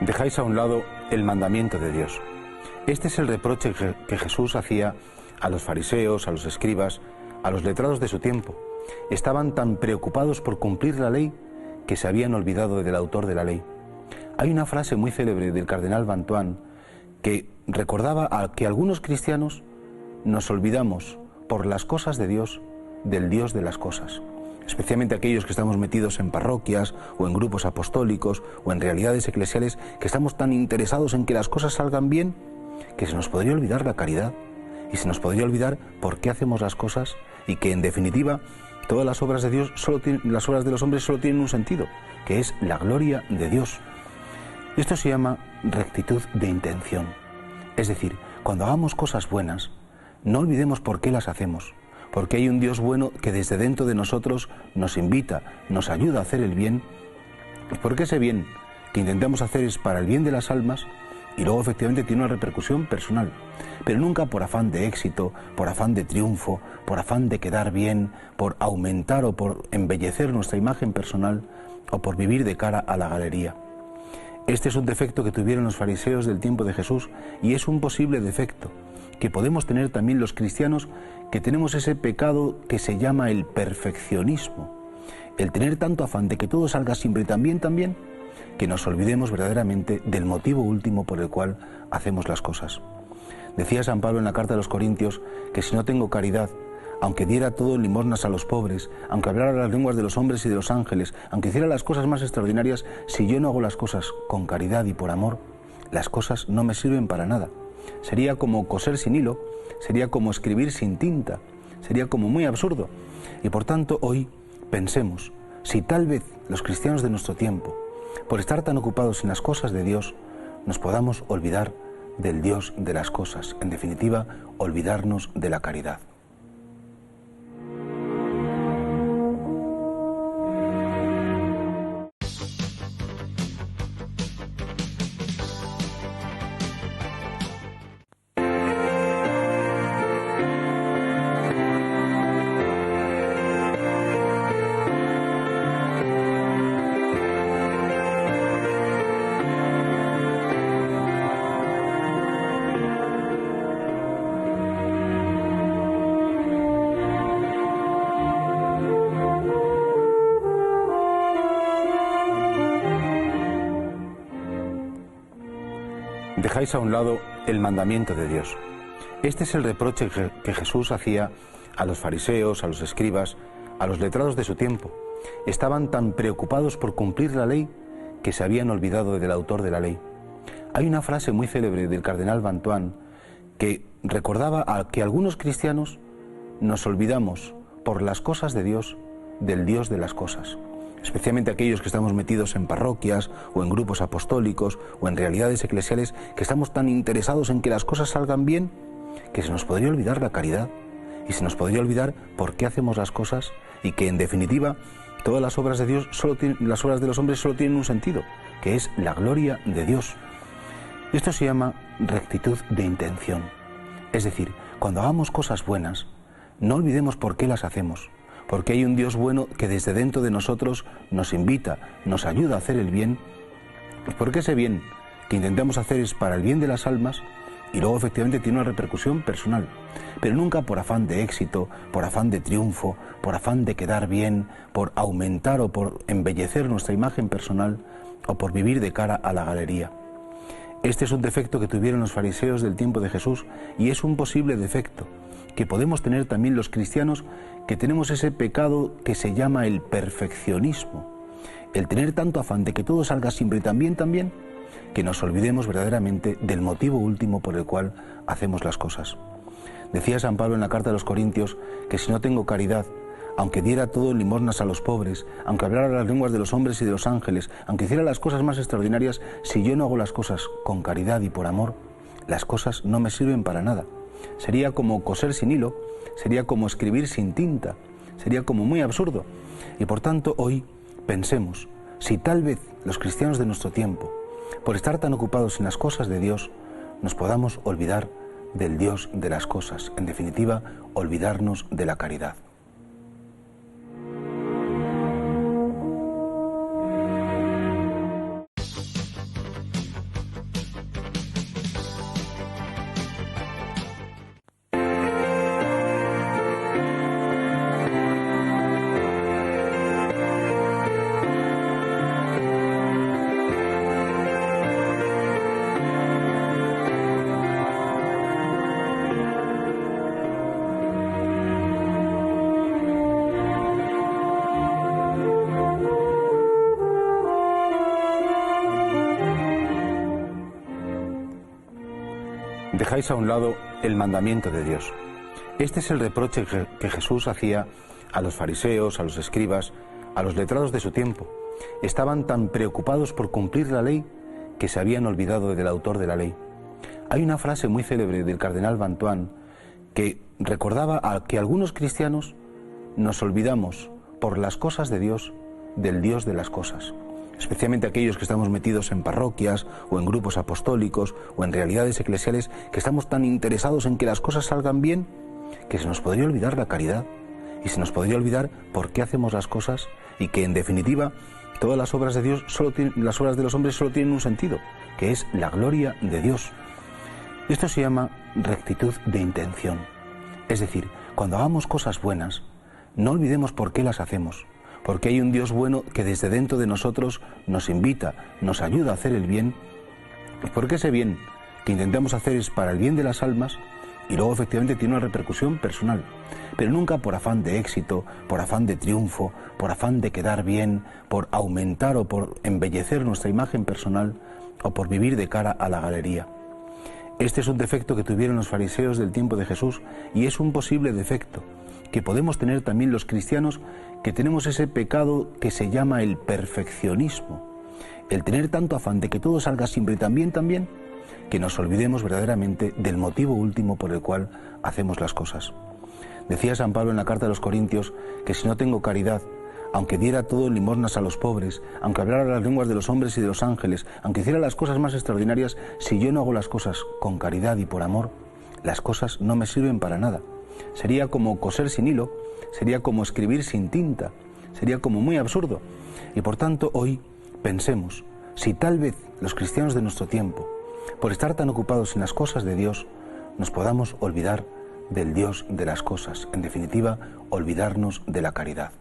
Dejáis a un lado el mandamiento de Dios. Este es el reproche que Jesús hacía a los fariseos, a los escribas, a los letrados de su tiempo. Estaban tan preocupados por cumplir la ley que se habían olvidado del autor de la ley. Hay una frase muy célebre del cardenal Bantuán que recordaba a que algunos cristianos nos olvidamos por las cosas de Dios del Dios de las cosas. Especialmente aquellos que estamos metidos en parroquias o en grupos apostólicos o en realidades eclesiales, que estamos tan interesados en que las cosas salgan bien, que se nos podría olvidar la caridad y se nos podría olvidar por qué hacemos las cosas, y que en definitiva todas las obras de Dios las obras de los hombres solo tienen un sentido, que es la gloria de Dios. Esto se llama rectitud de intención. Es decir, cuando hagamos cosas buenas, no olvidemos por qué las hacemos, porque hay un Dios bueno que desde dentro de nosotros nos invita, nos ayuda a hacer el bien, y porque ese bien que intentamos hacer es para el bien de las almas, y luego efectivamente tiene una repercusión personal, pero nunca por afán de éxito, por afán de triunfo, por afán de quedar bien, por aumentar o por embellecer nuestra imagen personal, o por vivir de cara a la galería. Este es un defecto que tuvieron los fariseos del tiempo de Jesús, y es un posible defecto que podemos tener también los cristianos, que tenemos ese pecado que se llama el perfeccionismo, el tener tanto afán de que todo salga siempre tan bien, que nos olvidemos verdaderamente del motivo último por el cual hacemos las cosas. Decía San Pablo en la carta a los Corintios que si no tengo caridad, aunque diera todo en limosnas a los pobres, aunque hablara las lenguas de los hombres y de los ángeles, aunque hiciera las cosas más extraordinarias, si yo no hago las cosas con caridad y por amor, las cosas no me sirven para nada. Sería como coser sin hilo, sería como escribir sin tinta, sería como muy absurdo. Y por tanto hoy pensemos, si tal vez los cristianos de nuestro tiempo, por estar tan ocupados en las cosas de Dios, nos podamos olvidar del Dios de las cosas, en definitiva, olvidarnos de la caridad. Dejáis a un lado el mandamiento de Dios. Este es el reproche que Jesús hacía a los fariseos, a los escribas, a los letrados de su tiempo. Estaban tan preocupados por cumplir la ley que se habían olvidado del autor de la ley. Hay una frase muy célebre del cardenal Bantuán que recordaba a que algunos cristianos nos olvidamos por las cosas de Dios del Dios de las cosas. Especialmente aquellos que estamos metidos en parroquias o en grupos apostólicos o en realidades eclesiales, que estamos tan interesados en que las cosas salgan bien, que se nos podría olvidar la caridad y se nos podría olvidar por qué hacemos las cosas, y que en definitiva todas las obras de Dios las obras de los hombres solo tienen un sentido, que es la gloria de Dios. Esto se llama rectitud de intención. Es decir, cuando hagamos cosas buenas, no olvidemos por qué las hacemos, porque hay un Dios bueno que desde dentro de nosotros nos invita, nos ayuda a hacer el bien, porque ese bien que intentamos hacer es para el bien de las almas, y luego efectivamente tiene una repercusión personal, pero nunca por afán de éxito, por afán de triunfo, por afán de quedar bien, por aumentar o por embellecer nuestra imagen personal, o por vivir de cara a la galería. Este es un defecto que tuvieron los fariseos del tiempo de Jesús, y es un posible defecto que podemos tener también los cristianos, que tenemos ese pecado que se llama el perfeccionismo, el tener tanto afán de que todo salga siempre tan bien, que nos olvidemos verdaderamente del motivo último por el cual hacemos las cosas. Decía San Pablo en la carta a los Corintios que si no tengo caridad, aunque diera todo en limosnas a los pobres, aunque hablara las lenguas de los hombres y de los ángeles, aunque hiciera las cosas más extraordinarias, si yo no hago las cosas con caridad y por amor, las cosas no me sirven para nada. Sería como coser sin hilo, sería como escribir sin tinta, sería como muy absurdo. Y por tanto hoy pensemos, si tal vez los cristianos de nuestro tiempo, por estar tan ocupados en las cosas de Dios, nos podamos olvidar del Dios de las cosas, en definitiva, olvidarnos de la caridad. Dejáis a un lado el mandamiento de Dios. Este es el reproche que Jesús hacía a los fariseos, a los escribas, a los letrados de su tiempo. Estaban tan preocupados por cumplir la ley que se habían olvidado del autor de la ley. Hay una frase muy célebre del cardenal Bantuán que recordaba que algunos cristianos nos olvidamos por las cosas de Dios del Dios de las cosas. Especialmente aquellos que estamos metidos en parroquias o en grupos apostólicos o en realidades eclesiales, que estamos tan interesados en que las cosas salgan bien que se nos podría olvidar la caridad y se nos podría olvidar por qué hacemos las cosas y que en definitiva todas las obras de Dios las obras de los hombres solo tienen un sentido, que es la gloria de Dios. Esto se llama rectitud de intención. Es decir, cuando hagamos cosas buenas, no olvidemos por qué las hacemos, porque hay un Dios bueno que desde dentro de nosotros nos invita, nos ayuda a hacer el bien, y porque ese bien que intentamos hacer es para el bien de las almas y luego efectivamente tiene una repercusión personal, pero nunca por afán de éxito, por afán de triunfo, por afán de quedar bien, por aumentar o por embellecer nuestra imagen personal o por vivir de cara a la galería. Este es un defecto que tuvieron los fariseos del tiempo de Jesús y es un posible defecto que podemos tener también los cristianos, que tenemos ese pecado que se llama el perfeccionismo, el tener tanto afán de que todo salga siempre tan bien, que nos olvidemos verdaderamente del motivo último por el cual hacemos las cosas. Decía San Pablo en la carta a los Corintios que si no tengo caridad, aunque diera todo en limosnas a los pobres, aunque hablara las lenguas de los hombres y de los ángeles, aunque hiciera las cosas más extraordinarias, si yo no hago las cosas con caridad y por amor, las cosas no me sirven para nada. Sería como coser sin hilo, sería como escribir sin tinta, sería como muy absurdo. Y por tanto hoy pensemos, si tal vez los cristianos de nuestro tiempo, por estar tan ocupados en las cosas de Dios, nos podamos olvidar del Dios de las cosas, en definitiva, olvidarnos de la caridad.